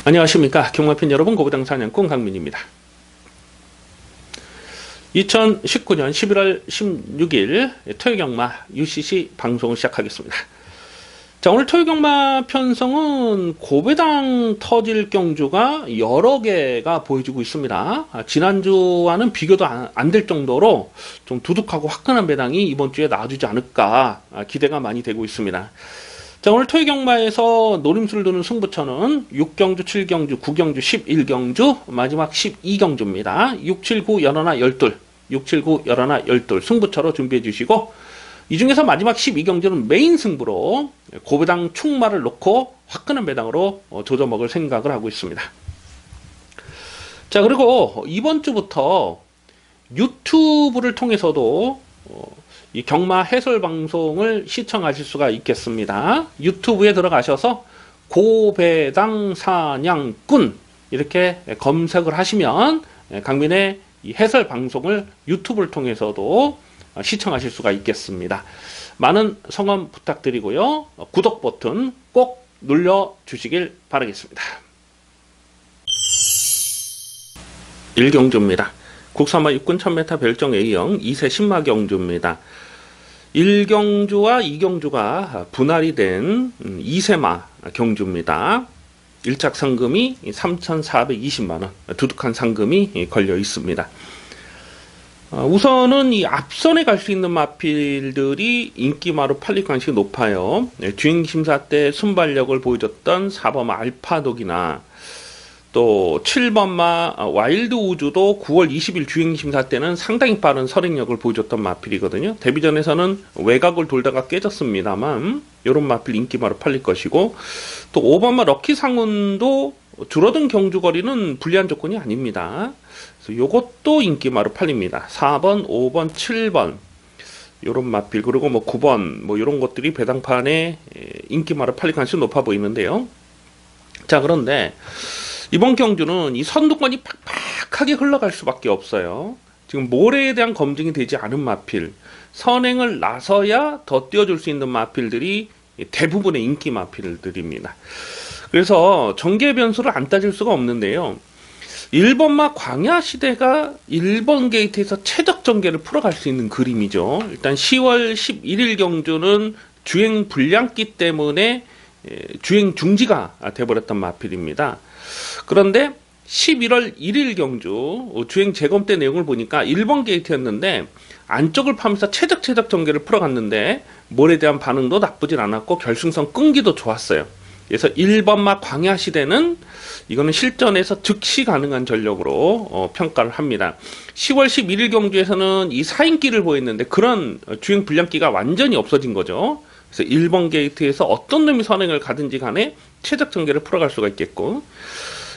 안녕하십니까 경마팬 여러분, 고부당 사냥꾼 강민입니다. 2019년 11월 16일 토요경마 UCC 방송을 시작하겠습니다. 자, 오늘 토요경마 편성은 고배당 터질 경주가 여러 개가 보여지고 있습니다. 지난주와는 비교도 안 될 정도로 좀 두둑하고 화끈한 배당이 이번 주에 나와주지 않을까 기대가 많이 되고 있습니다. 자, 오늘 토요경마에서 노림수를 두는 승부처는 6경주, 7경주, 9경주, 11경주, 마지막 12경주입니다. 6, 7, 9, 11, 12, 6, 7, 9, 11, 12 승부처로 준비해 주시고, 이 중에서 마지막 12경주는 메인 승부로 고배당 충마를 놓고 화끈한 배당으로 조져먹을 생각을 하고 있습니다. 자, 그리고 이번 주부터 유튜브를 통해서도 이 경마 해설 방송을 시청하실 수가 있겠습니다. 유튜브에 들어가셔서 고배당 사냥꾼 이렇게 검색을 하시면 강민의 이 해설 방송을 유튜브를 통해서도 시청하실 수가 있겠습니다. 많은 성원 부탁드리고요. 구독 버튼 꼭 눌러 주시길 바라겠습니다. 1경주입니다. 국사마 육군 1000m 별정 A형 2세 신마 경주입니다. 1경주와 2경주가 분할이 된 2세마 경주입니다. 1착 상금이 3,420만원, 두둑한 상금이 걸려 있습니다. 우선은 이 앞선에 갈 수 있는 마필들이 인기마로 팔릴 가능성이 높아요. 주행심사 때 순발력을 보여줬던 4번 알파독이나 또 7번마 와일드 우주도 9월 20일 주행심사 때는 상당히 빠른 선행력을 보여줬던 마필이거든요. 데뷔전에서는 외곽을 돌다가 깨졌습니다만 이런 마필 인기마로 팔릴 것이고, 또 5번마 럭키상운도 줄어든 경주거리는 불리한 조건이 아닙니다. 그래서 요것도 인기마로 팔립니다. 4번, 5번, 7번 요런 마필, 그리고 뭐 9번 뭐 이런 것들이 배당판에 인기마로 팔릴 가능성이 높아 보이는데요. 자, 그런데 이번 경주는 이 선두권이 팍팍하게 흘러갈 수밖에 없어요. 지금 모래에 대한 검증이 되지 않은 마필, 선행을 나서야 더 띄워줄 수 있는 마필들이 대부분의 인기 마필들입니다. 그래서 전개 변수를 안 따질 수가 없는데요. 1번마 광야시대가 1번 게이트에서 최적 전개를 풀어갈 수 있는 그림이죠. 일단 10월 11일 경주는 주행 불량기 때문에 주행 중지가 돼버렸던 마필입니다. 그런데 11월 1일 경주 주행 재검 때 내용을 보니까 1번 게이트였는데 안쪽을 파면서 최적 전개를 풀어갔는데 몰에 대한 반응도 나쁘진 않았고 결승선 끈기도 좋았어요. 그래서 1번마 광야시대는 이거는 실전에서 즉시 가능한 전력으로 평가를 합니다. 10월 11일 경주에서는 이 4인기를 보였는데 그런 주행 불량기가 완전히 없어진 거죠. 그래서 1번 게이트에서 어떤 놈이 선행을 가든지 간에 최적 전개를 풀어갈 수가 있겠고,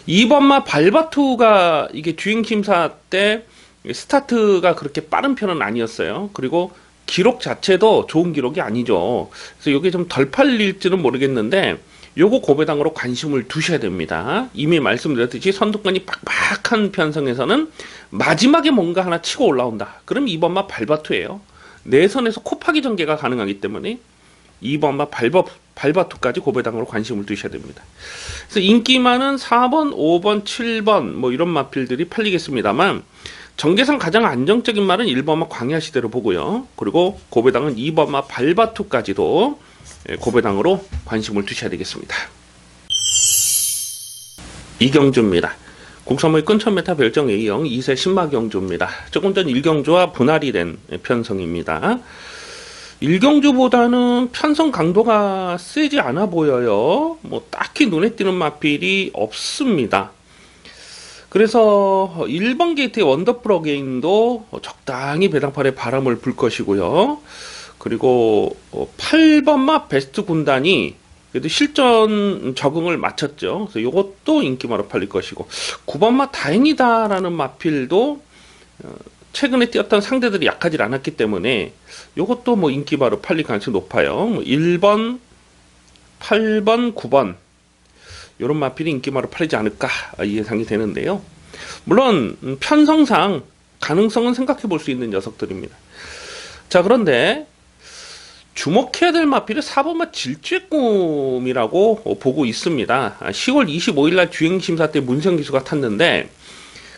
2번마 발바투가 이게 주행심사 때 스타트가 그렇게 빠른 편은 아니었어요. 그리고 기록 자체도 좋은 기록이 아니죠. 그래서 이게 좀 덜 팔릴지는 모르겠는데 요거 고배당으로 관심을 두셔야 됩니다. 이미 말씀드렸듯이 선두권이 빡빡한 편성에서는 마지막에 뭔가 하나 치고 올라온다. 그럼 2번마 발바투예요. 내선에서 코파기 전개가 가능하기 때문에 2번마 발바투까지 고배당으로 관심을 두셔야 됩니다. 그래서 인기마는 4번, 5번, 7번 뭐 이런 마필들이 팔리겠습니다만 전개상 가장 안정적인 말은 1번마 광야시대로 보고요. 그리고 고배당은 2번마 발바투까지도 고배당으로 관심을 두셔야 되겠습니다. 2경주입니다. 국사무의 끈 1000m 별정 A형 2세 신마 경주입니다. 조금 전 1경주와 분할이 된 편성입니다. 1경주보다는 편성 강도가 세지 않아 보여요. 뭐 딱히 눈에 띄는 마필이 없습니다. 그래서 1번 게이트의 원더풀 어게인도 적당히 배당판에 바람을 불 것이고요. 그리고 8번마 베스트 군단이 그래도 실전 적응을 마쳤죠. 그래서 이것도 인기마로 팔릴 것이고, 9번마 다행이다라는 마필도 최근에 뛰었던 상대들이 약하지 않았기 때문에 이것도 뭐 인기마로 팔릴 가능성이 높아요. 1번, 8번, 9번 이런 마필이 인기마로 팔리지 않을까 이 예상이 되는데요. 물론 편성상 가능성은 생각해 볼 수 있는 녀석들입니다. 자, 그런데 주목해야 될 마필이 4번마 질주의꿈이라고 보고 있습니다. 10월 25일 날 주행심사 때 문세영 기수가 탔는데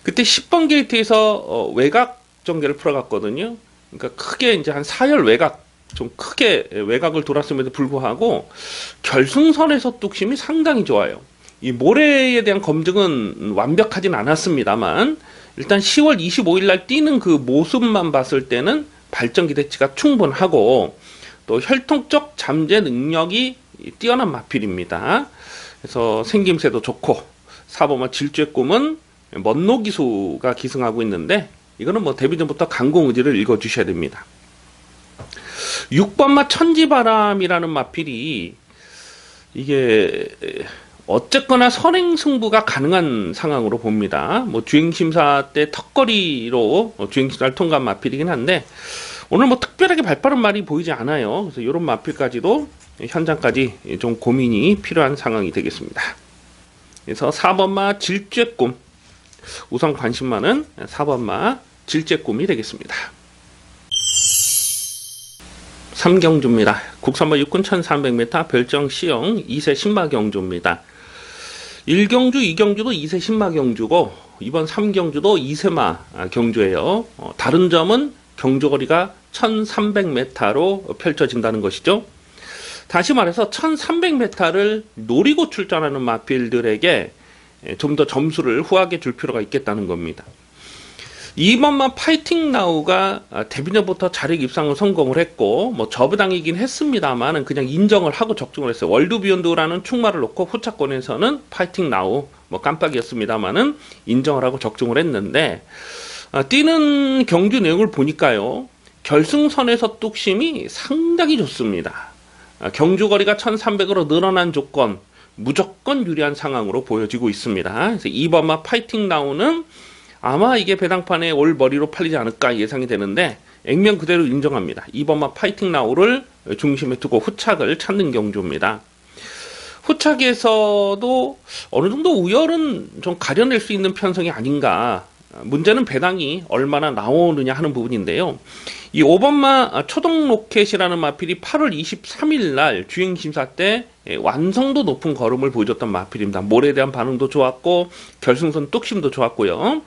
그때 10번 게이트에서 외곽 전개를 풀어갔거든요. 그러니까 크게 이제 한 4열 외곽, 좀 크게 외곽을 돌았음에도 불구하고 결승선에서 뚝심이 상당히 좋아요. 이 모래에 대한 검증은 완벽하진 않았습니다만 일단 10월 25일 날 뛰는 그 모습만 봤을 때는 발전 기대치가 충분하고 또 혈통적 잠재 능력이 뛰어난 마필입니다. 그래서 생김새도 좋고 4번마 질주의 꿈은 먼노 기수가 기승하고 있는데 이거는 뭐 데뷔 전부터 강공의지를 읽어주셔야 됩니다. 6번마 천지바람이라는 마필이 이게 어쨌거나 선행승부가 가능한 상황으로 봅니다. 뭐 주행심사 때 턱걸이로 주행심사를 통과한 마필이긴 한데 오늘 뭐 특별하게 발빠른 말이 보이지 않아요. 그래서 이런 마필까지도 현장까지 좀 고민이 필요한 상황이 되겠습니다. 그래서 4번마 질주의 꿈, 우선 관심 많은 4번마 질주의 꿈이 되겠습니다. 3경주입니다. 국산마 육군 1300m 별정 C형 2세 신마 경주입니다. 1경주, 2경주도 2세 신마 경주고 이번 3경주도 2세마 경주예요. 다른 점은 경주거리가 1300m로 펼쳐진다는 것이죠. 다시 말해서 1300m를 노리고 출전하는 마필들에게 좀 더 점수를 후하게 줄 필요가 있겠다는 겁니다. 이번만 파이팅 나우가 데뷔 전부터 자력 입상을 성공을 했고 뭐 저부당이긴 했습니다만 그냥 인정을 하고 적중을 했어요. 월드 비욘드라는 축마를 놓고 후차권에서는 파이팅 나우 뭐 깜빡이었습니다만은 인정을 하고 적중을 했는데 뛰는 경주 내용을 보니까요. 결승선에서 뚝심이 상당히 좋습니다. 경주거리가 1300으로 늘어난 조건 무조건 유리한 상황으로 보여지고 있습니다. 그래서 2번마 파이팅 나우는 아마 이게 배당판에 올 머리로 팔리지 않을까 예상이 되는데 액면 그대로 인정합니다. 2번마 파이팅 나우를 중심에 두고 후착을 찾는 경주입니다. 후착에서도 어느 정도 우열은 좀 가려낼 수 있는 편성이 아닌가. 문제는 배당이 얼마나 나오느냐 하는 부분인데요. 이 5번마 초동 로켓이라는 마필이 8월 23일 날 주행심사 때 완성도 높은 걸음을 보여줬던 마필입니다. 몰에 대한 반응도 좋았고 결승선 뚝심도 좋았고요.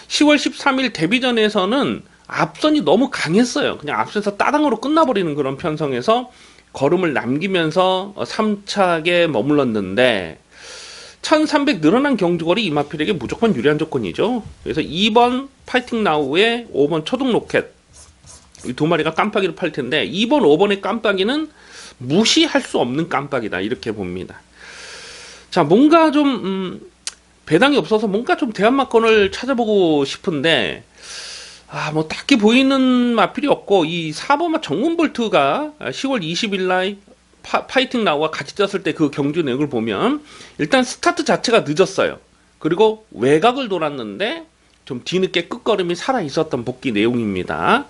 10월 13일 데뷔전에서는 앞선이 너무 강했어요. 그냥 앞선에서 따당으로 끝나버리는 그런 편성에서 걸음을 남기면서 3착에 머물렀는데 1300 늘어난 경주거리 이 마필에게 무조건 유리한 조건이죠. 그래서 2번 파이팅 나우에 5번 초동 로켓 이 두 마리가 깜빡이를 팔 텐데 2번, 5번의 깜빡이는 무시할 수 없는 깜빡이다 이렇게 봅니다. 자, 뭔가 좀 배당이 없어서 뭔가 좀 대안마건을 찾아보고 싶은데 뭐 딱히 보이는 마필이 없고 이 4번마 정문볼트가 10월 20일 날 파이팅 나우와 같이 떴을 때 그 경주 내용을 보면 일단 스타트 자체가 늦었어요. 그리고 외곽을 돌았는데 좀 뒤늦게 끝걸음이 살아 있었던 복귀 내용입니다.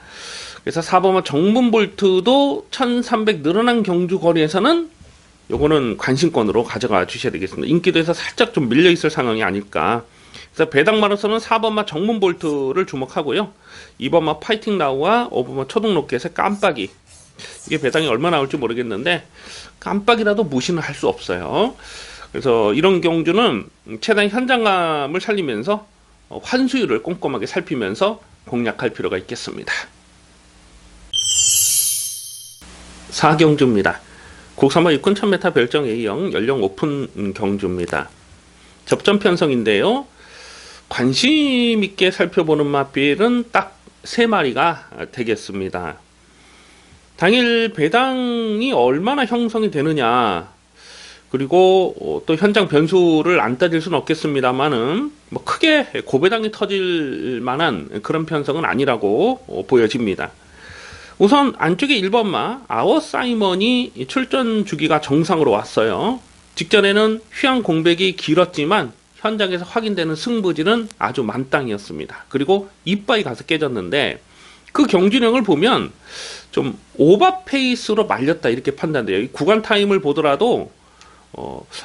그래서 4번마 정문볼트도 1300 늘어난 경주 거리에서는 요거는 관심권으로 가져가 주셔야 되겠습니다. 인기도에서 살짝 좀 밀려있을 상황이 아닐까. 그래서 배당만으로서는 4번마 정문볼트를 주목하고요. 2번마 파이팅 나우와 5번마 초동 로켓의 깜빡이. 이게 배당이 얼마 나올지 모르겠는데 깜빡이라도 무시는 할 수 없어요. 그래서 이런 경주는 최대한 현장감을 살리면서 환수율을 꼼꼼하게 살피면서 공략할 필요가 있겠습니다. 4경주입니다. 국산마 육군 1000m 별정 A형 연령 오픈 경주입니다. 접전 편성인데요. 관심 있게 살펴보는 마필은 딱 3마리가 되겠습니다. 당일 배당이 얼마나 형성이 되느냐 그리고 또 현장 변수를 안 따질 수는 없겠습니다만은 뭐 크게 고배당이 터질 만한 그런 편성은 아니라고 보여집니다. 우선 안쪽에 1번마 아워사이먼이 출전 주기가 정상으로 왔어요. 직전에는 휘황 공백이 길었지만 현장에서 확인되는 승부질은 아주 만땅이었습니다. 그리고 이빠이 가서 깨졌는데 그 경주령을 보면 좀 오버 페이스로 말렸다 이렇게 판단돼요. 이 구간 타임을 보더라도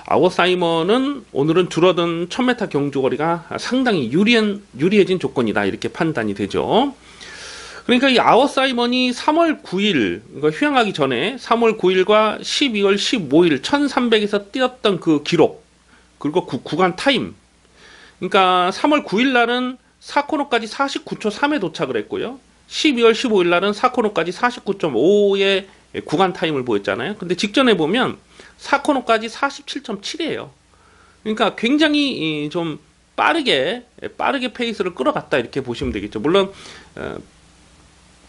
아워사이먼은 오늘은 줄어든 1000m 경주거리가 상당히 유리해진 조건이다 이렇게 판단이 되죠. 그러니까 이 아워사이먼이 3월 9일, 그러니까 휴양하기 전에 3월 9일과 12월 15일 1300에서 뛰었던 그 기록, 그리고 구간 타임. 그러니까 3월 9일 날은 4코너까지 49초 3에 도착을 했고요. 12월 15일 날은 4코너까지 49.5의 구간 타임을 보였잖아요. 근데 직전에 보면 4코너까지 47.7이에요. 그러니까 굉장히 좀 빠르게 페이스를 끌어갔다 이렇게 보시면 되겠죠. 물론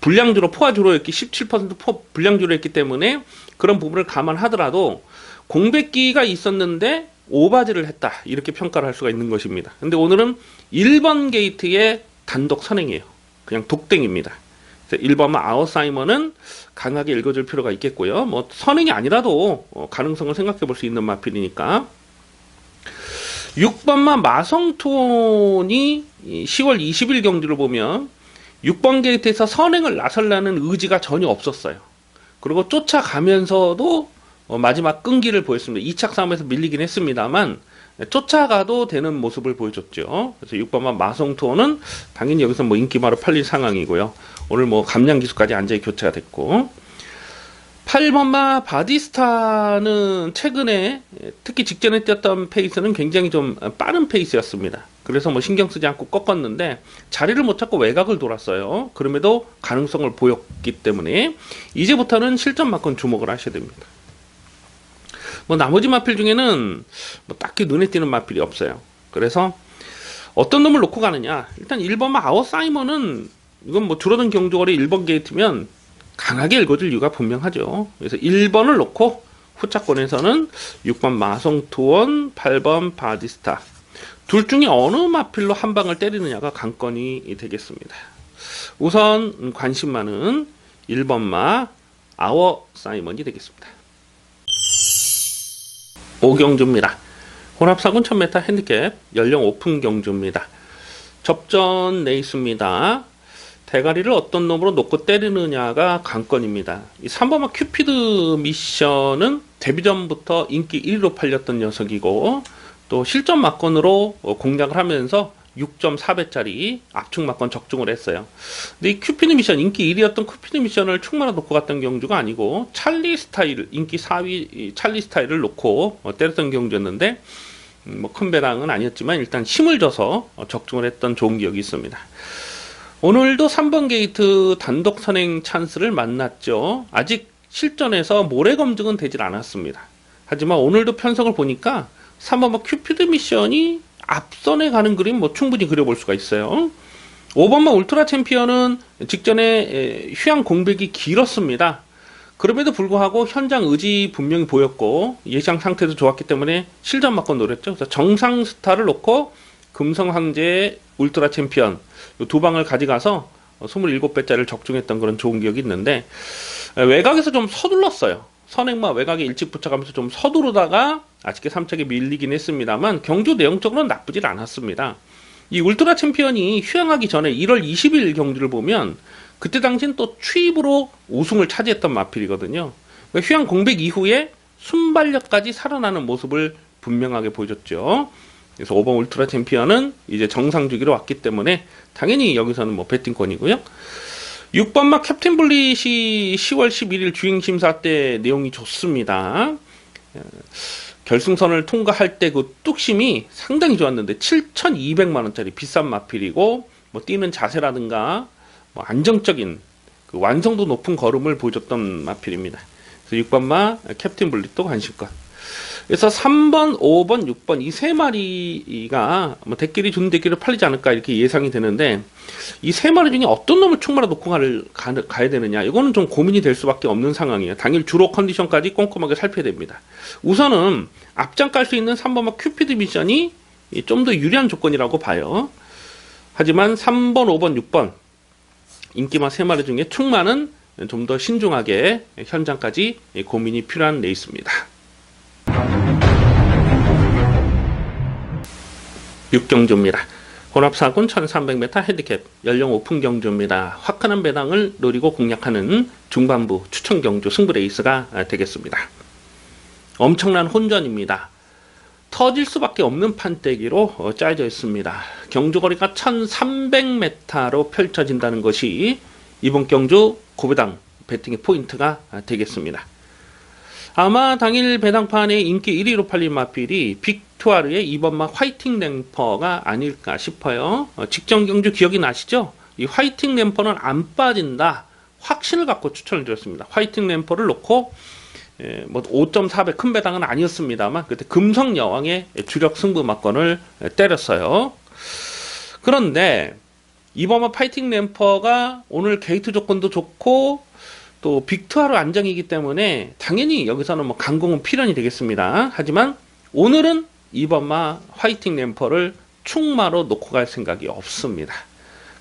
불량주로 포화주로 했기 17% 불량주로 했기 때문에 그런 부분을 감안하더라도 공백기가 있었는데 오바지를 했다 이렇게 평가를 할 수가 있는 것입니다. 근데 오늘은 1번 게이트의 단독 선행이에요. 그냥 독땡입니다. 1번마 아웃사이먼은 강하게 읽어줄 필요가 있겠고요. 뭐 선행이 아니라도 가능성을 생각해 볼 수 있는 마필이니까. 6번마 마성톤이 10월 20일 경주를 보면 6번 게이트에서 선행을 나설라는 의지가 전혀 없었어요. 그리고 쫓아가면서도 마지막 끈기를 보였습니다. 2착 싸움에서 밀리긴 했습니다만 쫓아가도 되는 모습을 보여줬죠. 그래서 6번마 마성토는 당연히 여기서 뭐 인기마로 팔릴 상황이고요. 오늘 뭐 감량기수까지 안전히 교체가 됐고, 8번마 바디스타는 최근에 특히 직전에 뛰었던 페이스는 굉장히 좀 빠른 페이스였습니다. 그래서 뭐 신경 쓰지 않고 꺾었는데 자리를 못 찾고 외곽을 돌았어요. 그럼에도 가능성을 보였기 때문에 이제부터는 실전만큼 주목을 하셔야 됩니다. 뭐 나머지 마필 중에는 뭐 딱히 눈에 띄는 마필이 없어요. 그래서 어떤 놈을 놓고 가느냐, 일단 1번마 아웃사이먼은 이건 뭐 줄어든 경주거리 1번 게이트면 강하게 읽어줄 이유가 분명하죠. 그래서 1번을 놓고 후차권에서는 6번 마성투원, 8번 바디스타 둘 중에 어느 마필로 한 방을 때리느냐가 관건이 되겠습니다. 우선 관심 많은 1번마 아워사이먼이 되겠습니다. 5경주입니다. 혼합사군 1000m 핸디캡 연령 오픈 경주입니다. 접전 레이스입니다. 대가리를 어떤 놈으로 놓고 때리느냐가 관건입니다. 이 3번마 큐피드 미션은 데뷔전부터 인기 1위로 팔렸던 녀석이고, 또 실전 막건으로 공략을 하면서 6.4배짜리 압축 막건 적중을 했어요. 근데 이 큐피드 미션, 인기 1위였던 큐피드 미션을 충만히 놓고 갔던 경주가 아니고 찰리 스타일, 인기 4위 찰리 스타일을 놓고 때렸던 경주였는데 뭐 큰 배당은 아니었지만 일단 힘을 줘서 적중을 했던 좋은 기억이 있습니다. 오늘도 3번 게이트 단독 선행 찬스를 만났죠. 아직 실전에서 모래 검증은 되질 않았습니다. 하지만 오늘도 편성을 보니까 3번마 큐피드 미션이 앞선에 가는 그림 뭐 충분히 그려볼 수가 있어요. 5번마 울트라 챔피언은 직전에 휴양 공백이 길었습니다. 그럼에도 불구하고 현장 의지 분명히 보였고 예상 상태도 좋았기 때문에 실전 맞고 노렸죠. 그래서 정상 스타를 놓고 금성 황제의 울트라 챔피언 두 방을 가져가서 27배짜리를 적중했던 그런 좋은 기억이 있는데, 외곽에서 좀 서둘렀어요. 선행마 외곽에 일찍 붙여가면서 좀 서두르다가 아쉽게 3착에 밀리긴 했습니다만 경주 내용적으로는 나쁘질 않았습니다. 이 울트라 챔피언이 휴양하기 전에 1월 20일 경주를 보면 그때 당시엔 또 추입으로 우승을 차지했던 마필이거든요. 그러니까 휴양 공백 이후에 순발력까지 살아나는 모습을 분명하게 보여줬죠. 그래서 5번 울트라 챔피언은 이제 정상 주기로 왔기 때문에 당연히 여기서는 뭐 배팅권이고요. 6번마 캡틴 블릿이 10월 11일 주행심사 때 내용이 좋습니다. 결승선을 통과할 때 그 뚝심이 상당히 좋았는데 7,200만원짜리 비싼 마필이고 뭐 뛰는 자세라든가 뭐 안정적인 그 완성도 높은 걸음을 보여줬던 마필입니다. 그래서 6번마 캡틴 블릿도 관심권. 그래서 3번, 5번, 6번 이 세 마리가 뭐 대끼리 준 대끼리 팔리지 않을까 이렇게 예상이 되는데, 이 세 마리 중에 어떤 놈을 충분히 놓고 가야 되느냐, 이거는 좀 고민이 될 수밖에 없는 상황이에요. 당일 주로 컨디션까지 꼼꼼하게 살펴야 됩니다. 우선은 앞장 깔 수 있는 3번마 큐피드 미션이 좀 더 유리한 조건이라고 봐요. 하지만 3번, 5번, 6번 인기마 세 마리 중에 충만은 좀 더 신중하게 현장까지 고민이 필요한 레이스입니다. 6경주입니다. 혼합사군 1300m 핸디캡 연령 오픈 경주입니다. 화끈한 배당을 노리고 공략하는 중반부 추천 경주 승부 레이스가 되겠습니다. 엄청난 혼전입니다. 터질 수밖에 없는 판때기로 짜여져 있습니다. 경주거리가 1300m로 펼쳐진다는 것이 이번 경주 고배당 배팅의 포인트가 되겠습니다. 아마 당일 배당판의 인기 1위로 팔린 마필이 빅투아르의 이번마 화이팅 램퍼가 아닐까 싶어요. 직전 경주 기억이 나시죠? 이 화이팅 램퍼는 안 빠진다. 확신을 갖고 추천을 드렸습니다. 화이팅 램퍼를 놓고 뭐 5.4배 큰 배당은 아니었습니다만 그때 금성 여왕의 주력 승부 막건을 때렸어요. 그런데 이번마 파이팅 램퍼가 오늘 게이트 조건도 좋고 또 빅투아르 안정이기 때문에 당연히 여기서는 뭐 강공은 필연이 되겠습니다. 하지만 오늘은 이번마 화이팅 램퍼를 충마로 놓고 갈 생각이 없습니다.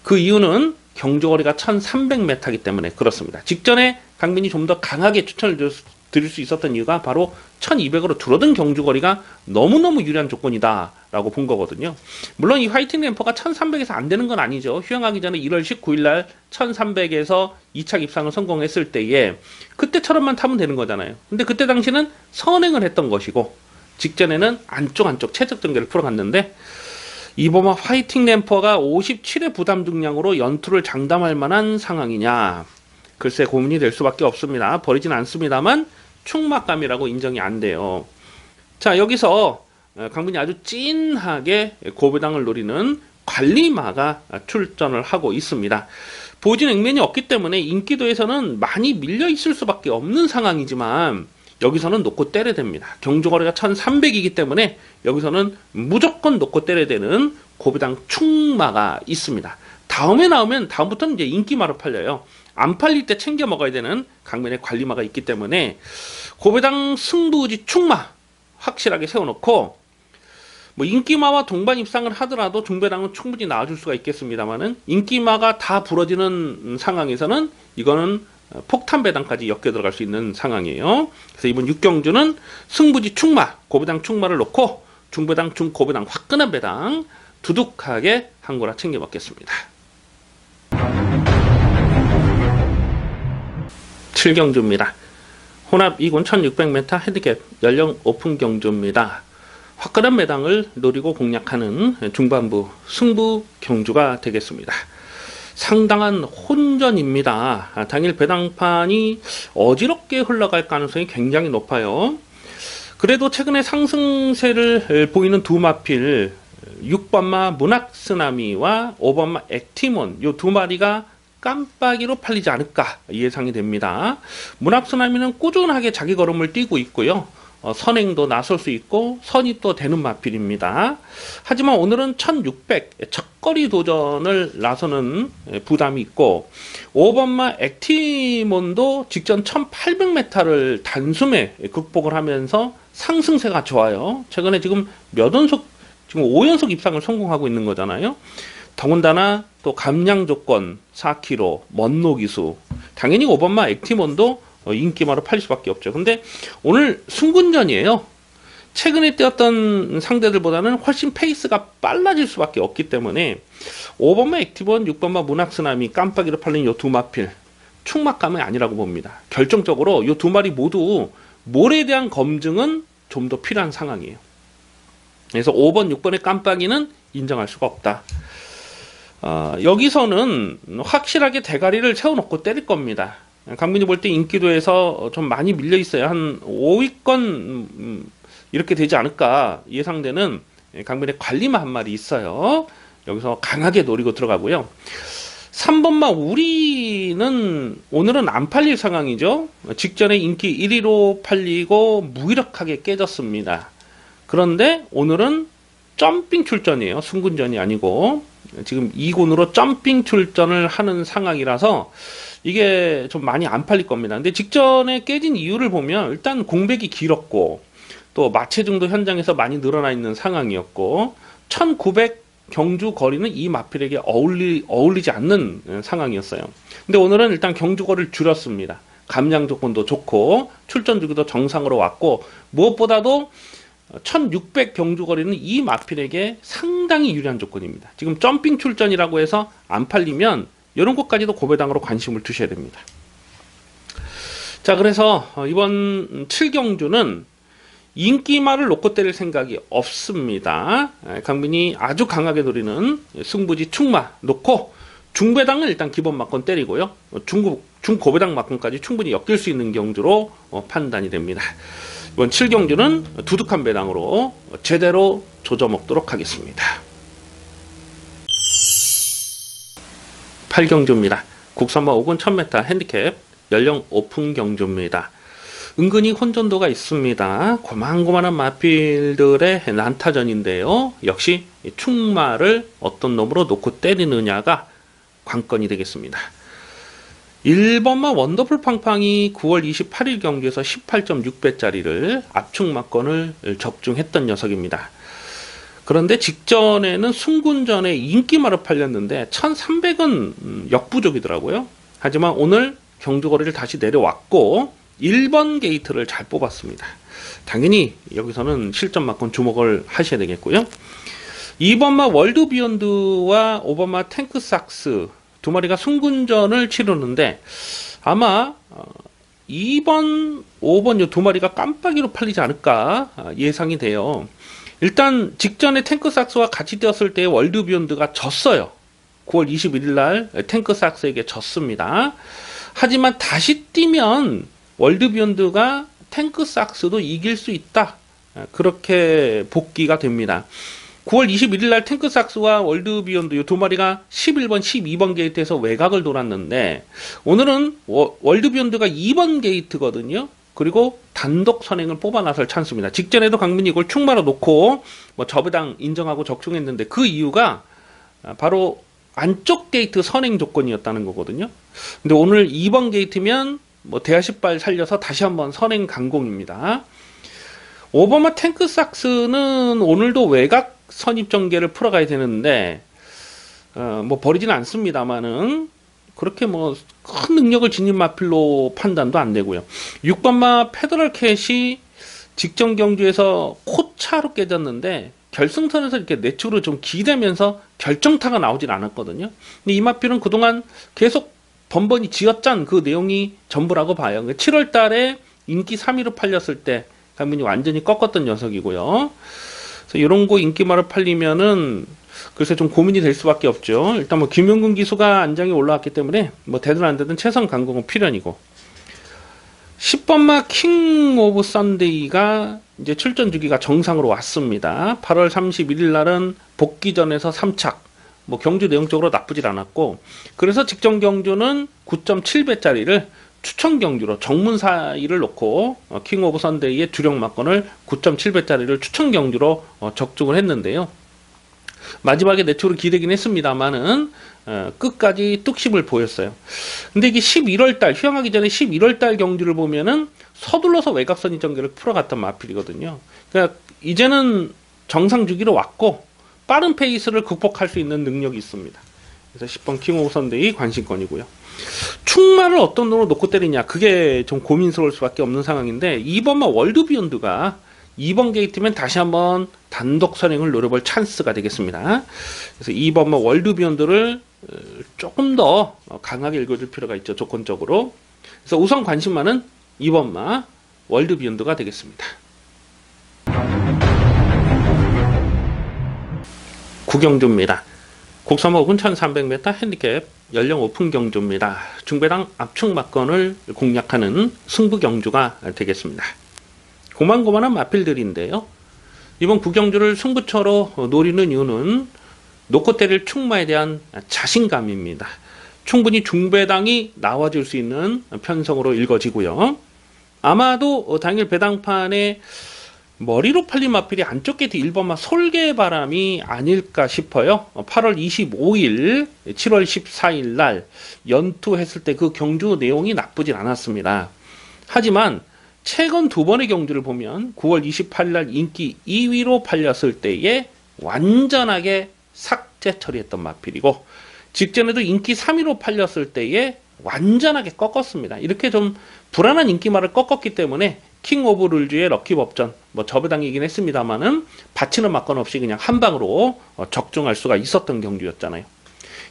그 이유는 경주거리가 1300m이기 때문에 그렇습니다. 직전에 강민이 좀 더 강하게 추천을 드릴 수 있었던 이유가 바로 1200으로 줄어든 경주거리가 너무너무 유리한 조건이다 라고 본 거거든요. 물론 이 화이팅 램퍼가 1300에서 안 되는 건 아니죠. 휴양하기 전에 1월 19일 날 1300에서 2차 입상을 성공했을 때에 그때처럼만 타면 되는 거잖아요. 근데 그때 당시는 선행을 했던 것이고 직전에는 안쪽 최적 전개를 풀어갔는데 이번마 화이팅 램퍼가 57의 부담 중량으로 연투를 장담할 만한 상황이냐, 글쎄 고민이 될 수밖에 없습니다. 버리진 않습니다만 충막감이라고 인정이 안 돼요. 자, 여기서 강민이 아주 찐하게 고배당을 노리는 관리마가 출전을 하고 있습니다. 보여진 액면이 없기 때문에 인기도에서는 많이 밀려 있을 수밖에 없는 상황이지만 여기서는 놓고 때려야 됩니다. 경주거리가 1300이기 때문에 여기서는 무조건 놓고 때려야 되는 고배당 충마가 있습니다. 다음에 나오면 다음부터는 이제 인기마로 팔려요. 안 팔릴 때 챙겨 먹어야 되는 강민의 관리마가 있기 때문에 고배당 승부지 충마 확실하게 세워놓고 뭐 인기마와 동반 입상을 하더라도 중배당은 충분히 나와줄 수가 있겠습니다만은 인기마가 다 부러지는 상황에서는 이거는 폭탄 배당까지 엮여 들어갈 수 있는 상황이에요. 그래서 이번 6경주는 승부지 충마, 고배당 충마를 놓고 중배당, 중고배당 화끈한 배당 두둑하게 한 거라 챙겨 먹겠습니다. 7경주입니다. 혼합 2군 1600m 헤드캡 연령 오픈 경주입니다. 화끈한 매당을 노리고 공략하는 중반부 승부 경주가 되겠습니다. 상당한 혼전입니다. 당일 배당판이 어지럽게 흘러갈 가능성이 굉장히 높아요. 그래도 최근에 상승세를 보이는 두 마필 6번마 문학쓰나미와 5번마 액티몬 이 두 마리가 깜빡이로 팔리지 않을까 예상이 됩니다. 문학쓰나미는 꾸준하게 자기 걸음을 뛰고 있고요. 선행도 나설 수 있고 선이 또 되는 마필입니다. 하지만 오늘은 1600 첫거리 도전을 나서는 부담이 있고 5번마 액티몬도 직전 1800m를 단숨에 극복을 하면서 상승세가 좋아요. 최근에 지금 몇 연속 지금 5연속 입상을 성공하고 있는 거잖아요. 더군다나 또 감량 조건 4km 먼로 기수 당연히 5번마 액티몬도 인기마로 팔릴 수밖에 없죠. 근데 오늘 승군전이에요. 최근에 뛰었던 상대들보다는 훨씬 페이스가 빨라질 수밖에 없기 때문에 5번마 액티몬, 6번마 문학쓰나미 깜빡이로 팔린 이 두 마필 충막감이 아니라고 봅니다. 결정적으로 이 두 마리 모두 몰에 대한 검증은 좀 더 필요한 상황이에요. 그래서 5번, 6번의 깜빡이는 인정할 수가 없다. 여기서는 확실하게 대가리를 세워놓고 때릴 겁니다. 강민이 볼 때 인기도에서 좀 많이 밀려 있어요. 한 5위권 이렇게 되지 않을까 예상되는 강민의 관리마 한 마리 있어요. 여기서 강하게 노리고 들어가고요. 3번마 우리는 오늘은 안 팔릴 상황이죠. 직전에 인기 1위로 팔리고 무기력하게 깨졌습니다. 그런데 오늘은 점핑 출전이에요. 승군전이 아니고 지금 2군으로 점핑 출전을 하는 상황이라서 이게 좀 많이 안 팔릴 겁니다. 근데 직전에 깨진 이유를 보면 일단 공백이 길었고 또 마체중도 현장에서 많이 늘어나 있는 상황이었고 1900 경주 거리는 이 마필에게 어울리지 않는 상황이었어요. 근데 오늘은 일단 경주 거리를 줄였습니다. 감량 조건도 좋고 출전 주기도 정상으로 왔고 무엇보다도 1600 경주 거리는 이 마필에게 상당히 유리한 조건입니다. 지금 점핑 출전이라고 해서 안 팔리면 이런 것까지도 고배당으로 관심을 두셔야 됩니다. 자, 그래서 이번 7경주는 인기마를 놓고 때릴 생각이 없습니다. 강민이 아주 강하게 노리는 승부지 충마 놓고 중배당은 일단 기본 막건 때리고요. 중고배당 막건까지 충분히 엮일 수 있는 경주로 판단이 됩니다. 이번 7경주는 두둑한 배당으로 제대로 조져먹도록 하겠습니다. 8경주입니다. 국산마 5군 1000m 핸디캡 연령 오픈 경주입니다. 은근히 혼전도가 있습니다. 고만고만한 마필들의 난타전인데요. 역시 충마를 어떤 놈으로 놓고 때리느냐가 관건이 되겠습니다. 1번마 원더풀 팡팡이 9월 28일 경기에서 18.6배짜리를 압축마건을 적중했던 녀석입니다. 그런데 직전에는 순군전에 인기마로 팔렸는데 1300은 역부족이더라고요. 하지만 오늘 경주거리를 다시 내려왔고 1번 게이트를 잘 뽑았습니다. 당연히 여기서는 실전마건 주목을 하셔야 되겠고요. 2번마 월드비욘드와 5번마 탱크삭스 두 마리가 순군전을 치르는데 아마 2번, 5번 이 두 마리가 깜빡이로 팔리지 않을까 예상이 돼요. 일단 직전에 탱크삭스와 같이 뛰었을 때 월드비욘드가 졌어요. 9월 21일 날 탱크삭스에게 졌습니다. 하지만 다시 뛰면 월드비욘드가 탱크삭스도 이길 수 있다. 그렇게 복귀가 됩니다. 9월 21일 날 탱크삭스와 월드비욘드 이 두 마리가 11번, 12번 게이트에서 외곽을 돌았는데 오늘은 월드비욘드가 2번 게이트거든요. 그리고 단독 선행을 뽑아 나설 찬스입니다. 직전에도 강민이 이걸 충마로 놓고 뭐 저배당 인정하고 적중했는데 그 이유가 바로 안쪽 게이트 선행 조건이었다는 거거든요. 근데 오늘 2번 게이트면 뭐 대하십발 살려서 다시 한번 선행 강공입니다. 5번마 탱크삭스는 오늘도 외곽 선입 전개를 풀어가야 되는데 뭐 버리지는 않습니다만은 그렇게 뭐 큰 능력을 지닌 마필로 판단도 안 되고요. 6번마 페더럴 캣이 직전 경주에서 코차로 깨졌는데 결승선에서 이렇게 내추로 좀 기대면서 결정타가 나오진 않았거든요. 근데 이 마필은 그동안 계속 번번이 지어짠 그 내용이 전부라고 봐요. 7월 달에 인기 3위로 팔렸을 때 강민이 완전히 꺾었던 녀석이고요. 그래서 이런 거 인기말을 팔리면은 글쎄 좀 고민이 될 수밖에 없죠. 일단 뭐 김용근 기수가 안장에 올라왔기 때문에 뭐 되든 안 되든 최선 강공은 필연이고 10번마 킹 오브 썬데이가 이제 출전 주기가 정상으로 왔습니다. 8월 31일 날은 복귀전에서 3착 뭐 경주 내용적으로 나쁘질 않았고 그래서 직전 경주는 9.7배짜리를 추천 경주로 정문 사이를 놓고 킹 오브 선데이의 주력 막건을 9.7배짜리를 추천 경주로 적중을 했는데요. 마지막에 내초로 기대긴 했습니다만은 끝까지 뚝심을 보였어요. 근데 이게 11월달 휴양하기 전에 11월달 경주를 보면은 서둘러서 외곽선이 전개를 풀어갔던 마필이거든요. 그러니까 이제는 정상 주기로 왔고 빠른 페이스를 극복할 수 있는 능력이 있습니다. 그래서 10번 킹 오브 선데이 관심권이고요. 충마를 어떤 놈으로 놓고 때리냐 그게 좀 고민스러울 수밖에 없는 상황인데 2번마 월드비욘드가 2번 게이트면 다시 한번 단독 선행을 노려볼 찬스가 되겠습니다. 그래서 2번마 월드비욘드를 조금 더 강하게 읽어줄 필요가 있죠. 조건적으로. 그래서 우선 관심만은 2번마 월드비욘드가 되겠습니다. 9경주입니다. 국산마 5군 1300m 핸디캡 연령 오픈 경주입니다. 중배당 압축 막건을 공략하는 승부 경주가 되겠습니다. 고만고만한 마필들인데요. 이번 9경주를 승부처로 노리는 이유는 놓고 때릴 충마에 대한 자신감입니다. 충분히 중배당이 나와줄 수 있는 편성으로 읽어지고요. 아마도 당일 배당판에 머리로 팔린 마필이 안쪽 게이트 1번마 솔개바람이 아닐까 싶어요. 8월 25일, 7월 14일 날 연투했을 때 그 경주 내용이 나쁘진 않았습니다. 하지만 최근 두 번의 경주를 보면 9월 28일 날 인기 2위로 팔렸을 때에 완전하게 삭제 처리했던 마필이고 직전에도 인기 3위로 팔렸을 때에 완전하게 꺾었습니다. 이렇게 좀 불안한 인기말을 꺾었기 때문에 킹 오브 룰즈의 럭키법전 뭐 저배당이긴 했습니다만은 받치는 막건 없이 그냥 한 방으로 적중할 수가 있었던 경주였잖아요.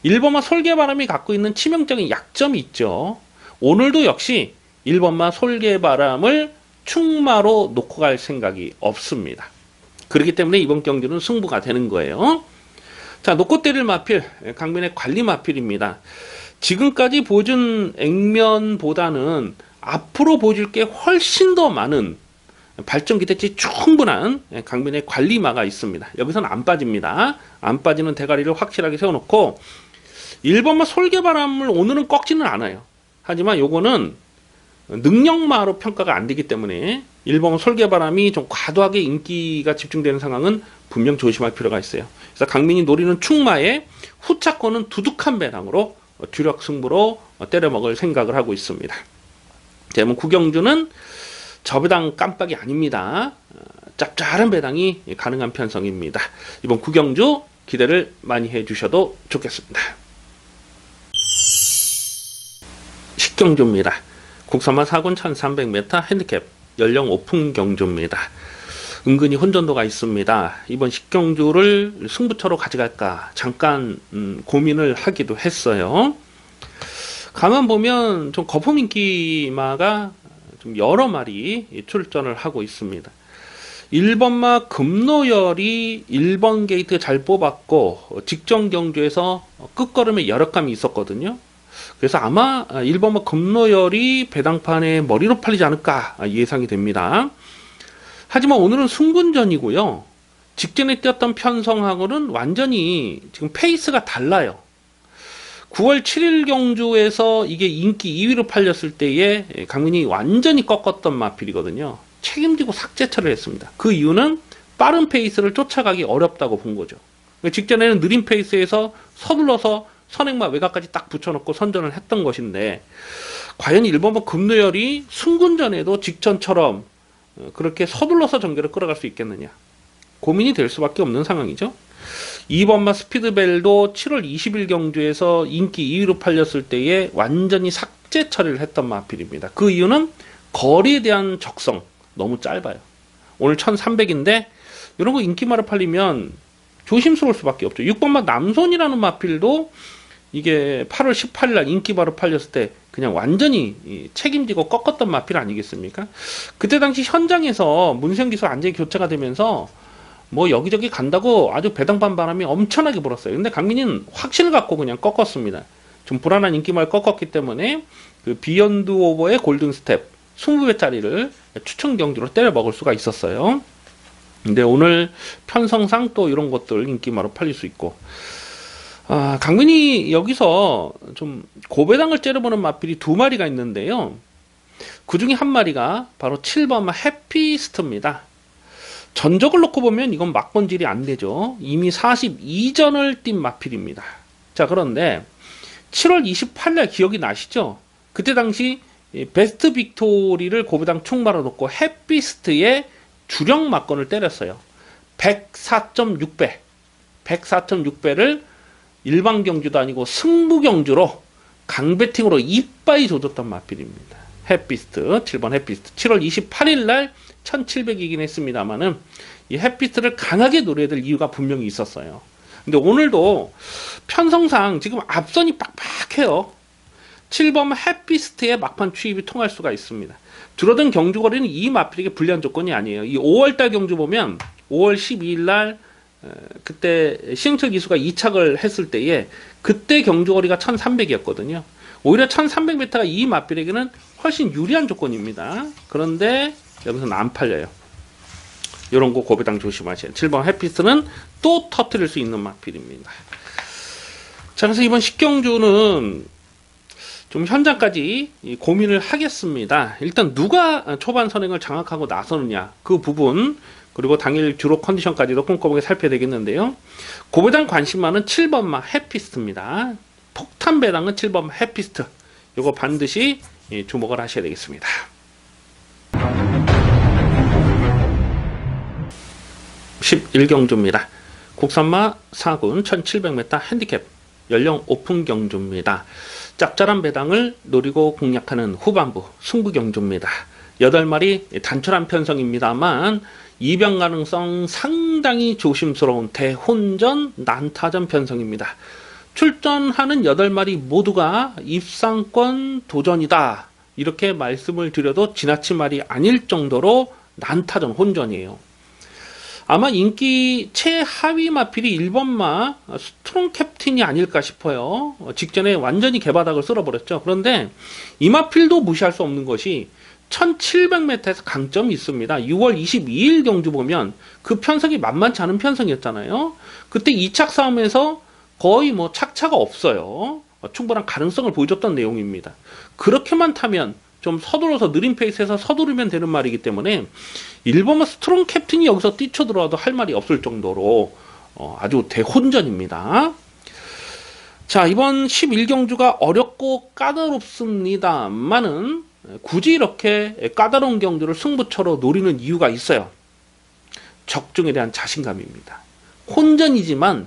1번마 솔개바람이 갖고 있는 치명적인 약점이 있죠. 오늘도 역시 1번마 솔개바람을 충마로 놓고 갈 생각이 없습니다. 그렇기 때문에 이번 경주는 승부가 되는 거예요. 자, 놓고 때릴 마필, 강민의 관리 마필입니다. 지금까지 보여준 액면보다는 앞으로 보여줄 게 훨씬 더 많은 발전 기대치 충분한 강민의 관리마가 있습니다. 여기서는 안 빠집니다. 안 빠지는 대가리를 확실하게 세워놓고 1번마 솔개바람을 오늘은 꺾지는 않아요. 하지만 요거는 능력마로 평가가 안 되기 때문에 1번 솔개바람이 좀 과도하게 인기가 집중되는 상황은 분명 조심할 필요가 있어요. 그래서 강민이 노리는 충마에 후차권은 두둑한 배당으로 주력 승부로 때려먹을 생각을 하고 있습니다. 대문 구경주는 저 배당 깜빡이 아닙니다. 짭짤한 배당이 가능한 편성입니다. 이번 구경주 기대를 많이 해주셔도 좋겠습니다. 식경주입니다. 국산마 4군 1300m 핸디캡 연령 오픈 경주입니다. 은근히 혼전도가 있습니다. 이번 식경주를 승부처로 가져갈까 잠깐 고민을 하기도 했어요. 가만 보면 좀 거품 인기마가 좀 여러 마리 출전을 하고 있습니다. 1번마 금노열이 1번 게이트 잘 뽑았고 직전 경주에서 끝걸음에 여력감이 있었거든요. 그래서 아마 1번마 금노열이 배당판에 머리로 팔리지 않을까 예상이 됩니다. 하지만 오늘은 승분전이고요. 직전에 뛰었던 편성하고는 완전히 지금 페이스가 달라요. 9월 7일 경주에서 이게 인기 2위로 팔렸을 때에 강민이 완전히 꺾었던 마필이거든요. 책임지고 삭제 처리를 했습니다. 그 이유는 빠른 페이스를 쫓아가기 어렵다고 본 거죠. 직전에는 느린 페이스에서 서둘러서 선행마 외곽까지 딱 붙여놓고 선전을 했던 것인데 과연 1번마 금노열이 승군전에도 직전처럼 그렇게 서둘러서 전개를 끌어갈 수 있겠느냐 고민이 될 수밖에 없는 상황이죠. 2번마 스피드벨도 7월 20일 경주에서 인기 2위로 팔렸을 때에 완전히 삭제 처리를 했던 마필입니다. 그 이유는 거리에 대한 적성 너무 짧아요. 오늘 1300인데 이런 거 인기마로 팔리면 조심스러울 수밖에 없죠. 6번마 남손이라는 마필도 이게 8월 18일 날 인기마로 팔렸을 때 그냥 완전히 책임지고 꺾었던 마필 아니겠습니까? 그때 당시 현장에서 문세영 기수 완전히 교체가 되면서 뭐 여기저기 간다고 아주 배당반 바람이 엄청나게 불었어요. 근데 강민이는 확신을 갖고 그냥 꺾었습니다. 좀 불안한 인기마를 꺾었기 때문에 그 비욘드 오버의 골든 스텝 20배짜리를 추천 경주로 때려 먹을 수가 있었어요. 근데 오늘 편성상 또 이런 것들 인기마로 팔릴 수 있고 강민이 여기서 좀 고배당을 째려보는 마필이 두 마리가 있는데요. 그 중에 한 마리가 바로 7번마 해피스트입니다. 전적을 놓고 보면 이건 막번질이 안 되죠. 이미 42전을 뛴 마필입니다. 자, 그런데 7월 28일 기억이 나시죠? 그때 당시 베스트 빅토리를 고배당 충마로 놓고 해피스트의 주력 막건을 때렸어요. 104.6배 104.6배를 일반 경주도 아니고 승부 경주로 강배팅으로 이빠이 조졌던 마필입니다. 해피스트 7번 해피스트 7월 28일 날 1700이긴 했습니다만은 이 해피스트를 강하게 노려야 될 이유가 분명히 있었어요. 근데 오늘도 편성상 지금 앞선이 빡빡해요. 7번 해피스트의 막판 추입이 통할 수가 있습니다. 줄어든 경주거리는 이 마필에게 불리한 조건이 아니에요. 이 5월달 경주 보면 5월 12일 날 그때 시흥철 기수가 2착을 했을 때에 그때 경주거리가 1300이었거든요. 오히려 1300m가 이 마필에게는 훨씬 유리한 조건입니다. 그런데 여기서는 안 팔려요. 이런 거 고배당 조심하셔야 돼요. 7번 해피스트는 또 터뜨릴 수 있는 마필입니다. 자, 그래서 이번 식경주는 좀 현장까지 고민을 하겠습니다. 일단 누가 초반 선행을 장악하고 나서느냐 그 부분 그리고 당일 주로 컨디션까지도 꼼꼼하게 살펴야 되겠는데요. 고배당 관심만은 7번마 해피스트입니다. 폭탄 배당은 7번마 해피스트. 이거 반드시 주목을 하셔야 되겠습니다. 11경주입니다. 국산마 4군 1700m 핸디캡 연령 오픈 경주입니다. 짭짤한 배당을 노리고 공략하는 후반부 승부 경주입니다. 8마리 단촐한 편성입니다만 입양 가능성 상당히 조심스러운 대혼전 난타전 편성입니다. 출전하는 8마리 모두가 입상권 도전이다. 이렇게 말씀을 드려도 지나친 말이 아닐 정도로 난타전 혼전이에요. 아마 인기 최하위 마필이 1번마 스트롱 캡틴이 아닐까 싶어요. 직전에 완전히 개바닥을 쓸어버렸죠. 그런데 이 마필도 무시할 수 없는 것이 1700m에서 강점이 있습니다. 6월 22일 경주 보면 그 편성이 만만치 않은 편성이었잖아요. 그때 2착 싸움에서 거의 뭐 착차가 없어요. 충분한 가능성을 보여줬던 내용입니다. 그렇게만 타면 좀 서둘러서 느린 페이스에서 서두르면 되는 말이기 때문에 1번마 스트롱 캡틴이 여기서 뛰쳐들어와도 할 말이 없을 정도로 아주 대혼전입니다. 자, 이번 11경주가 어렵고 까다롭습니다만은 굳이 이렇게 까다로운 경주를 승부처로 노리는 이유가 있어요. 적중에 대한 자신감입니다. 혼전이지만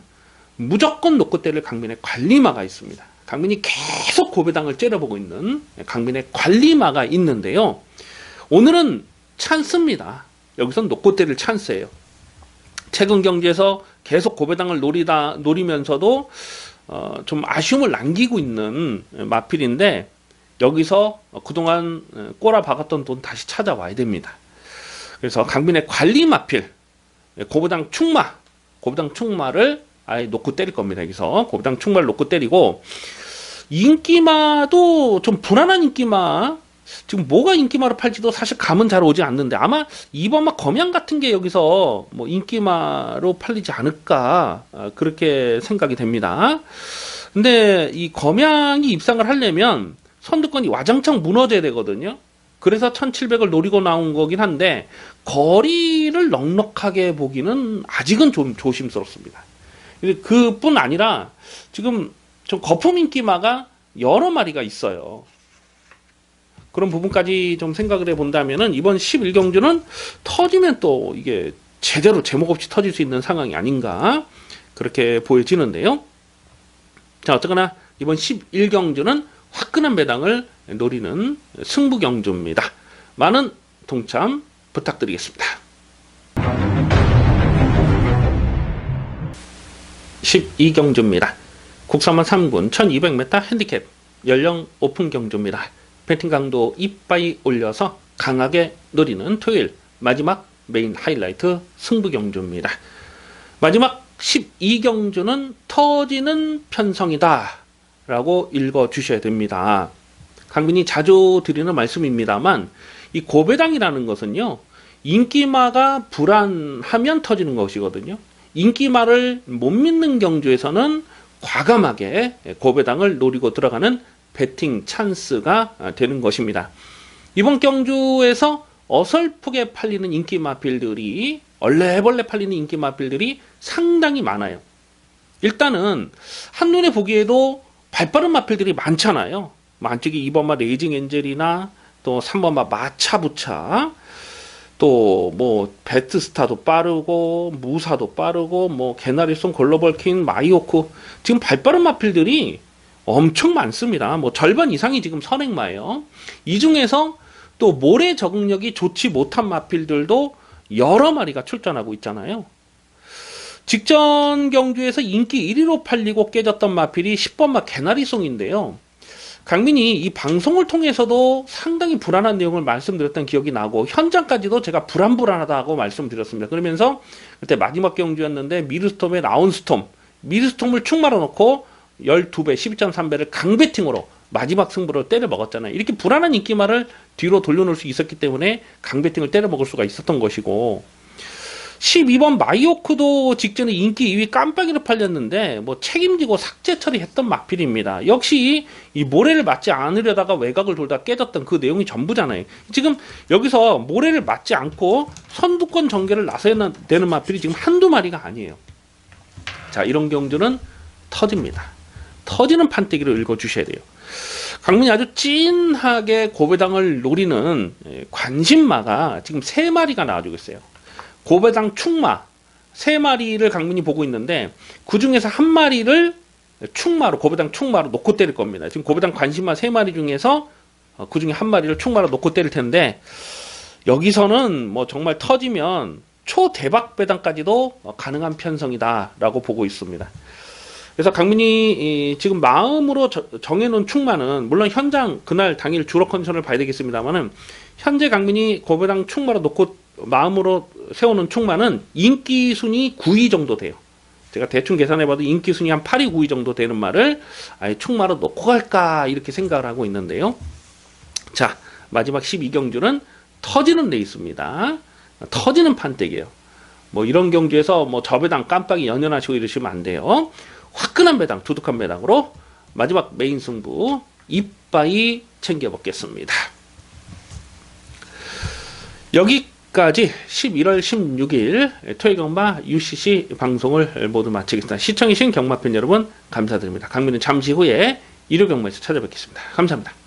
무조건 놓고 때릴 강민의 관리마가 있습니다. 강민이 계속 고배당을 째려보고 있는 강민의 관리마가 있는데요. 오늘은 찬스입니다. 여기선 놓고 때릴 찬스예요. 최근 경기에서 계속 고배당을 노리면서도 좀 아쉬움을 남기고 있는 마필인데 여기서 그동안 꼬라 박았던 돈 다시 찾아와야 됩니다. 그래서 강민의 관리 마필 고배당 충마를 아예 놓고 때릴 겁니다. 여기서 고배당 충마를 놓고 때리고 인기마도 좀 불안한 인기마 지금 뭐가 인기마로 팔지도 사실 감은 잘 오지 않는데 아마 2번마 검양 같은 게 여기서 뭐 인기마로 팔리지 않을까 그렇게 생각이 됩니다. 근데 이 검양이 입상을 하려면 선두권이 와장창 무너져야 되거든요. 그래서 1700을 노리고 나온 거긴 한데 거리를 넉넉하게 보기는 아직은 좀 조심스럽습니다. 그뿐 아니라 지금 좀 거품 인기마가 여러 마리가 있어요. 그런 부분까지 좀 생각을 해본다면은 이번 11경주는 터지면 또 이게 제대로 제목 없이 터질 수 있는 상황이 아닌가 그렇게 보여지는데요. 자, 어쨌거나 이번 11경주는 화끈한 배당을 노리는 승부경주입니다. 많은 동참 부탁드리겠습니다. 12경주입니다. 국산마 3군 1200m 핸디캡 연령 오픈 경주입니다. 배팅 강도 이빠이 올려서 강하게 노리는 토요일 마지막 메인 하이라이트 승부 경주입니다. 마지막 12경주는 터지는 편성이다 라고 읽어 주셔야 됩니다. 강민이 자주 드리는 말씀입니다만 이 고배당이라는 것은요 인기마가 불안하면 터지는 것이거든요. 인기마를 못 믿는 경주에서는 과감하게 고배당을 노리고 들어가는 배팅 찬스가 되는 것입니다. 이번 경주에서 어설프게 팔리는 인기 마필들이 얼레벌레 팔리는 인기 마필들이 상당히 많아요. 일단은 한눈에 보기에도 발빠른 마필들이 많잖아요. 만약에 2번마 레이징 엔젤이나 또 3번마 마차부차 또 뭐 배트스타도 빠르고 무사도 빠르고 뭐 개나리송 글로벌 킹 마이오크 지금 발빠른 마필들이 엄청 많습니다. 뭐 절반 이상이 지금 선행마예요. 이 중에서 또 모래 적응력이 좋지 못한 마필들도 여러 마리가 출전하고 있잖아요. 직전 경주에서 인기 1위로 팔리고 깨졌던 마필이 10번마 개나리송인데요. 강민이 이 방송을 통해서도 상당히 불안한 내용을 말씀드렸던 기억이 나고 현장까지도 제가 불안하다고 말씀드렸습니다. 그러면서 그때 마지막 경주였는데 미르스톰에 라운스톰 미르스톰을 축 말아놓고 12배 12.3배를 강배팅으로 마지막 승부를 때려 먹었잖아요. 이렇게 불안한 인기마를 뒤로 돌려놓을 수 있었기 때문에 강배팅을 때려 먹을 수가 있었던 것이고 12번 마이오크도 직전에 인기 2위 깜빡이로 팔렸는데 뭐 책임지고 삭제 처리했던 마필입니다. 역시 이 모래를 맞지 않으려다가 외곽을 돌다 깨졌던 그 내용이 전부잖아요. 지금 여기서 모래를 맞지 않고 선두권 전개를 나서야 되는 마필이 지금 한두 마리가 아니에요. 자, 이런 경주는 터집니다. 터지는 판때기로 읽어주셔야 돼요. 강민이 아주 찐하게 고배당을 노리는 관심마가 지금 3마리가 나와주고 있어요. 고배당 축마 3마리를 강민이 보고 있는데 그 중에서 1마리를 축마로 고배당 축마로 놓고 때릴 겁니다. 지금 고배당 관심마 3마리 중에서 그 중에 1마리를 축마로 놓고 때릴 텐데 여기서는 뭐 정말 터지면 초대박 배당까지도 가능한 편성이다 라고 보고 있습니다. 그래서 강민이 지금 마음으로 정해놓은 축마는 물론 현장 그날 당일 주로 컨디션을 봐야 되겠습니다만은 현재 강민이 고배당 충마로 놓고 마음으로 세우는 충마는 인기 순위 9위 정도 돼요. 제가 대충 계산해봐도 인기 순위 한 8위, 9위 정도 되는 말을 아예 충마로 놓고 갈까 이렇게 생각을 하고 있는데요. 자, 마지막 12경주는 터지는 레이스입니다. 터지는 판때기예요. 뭐 이런 경주에서 뭐 저 배당 깜빡이 연연하시고 이러시면 안 돼요. 화끈한 배당, 두둑한 배당으로 마지막 메인 승부 이빠이 챙겨먹겠습니다. 여기까지 11월 16일 토요일경마 UCC 방송을 모두 마치겠습니다. 시청해주신 경마팬 여러분 감사드립니다. 강민은 잠시 후에 일요경마에서 찾아뵙겠습니다. 감사합니다.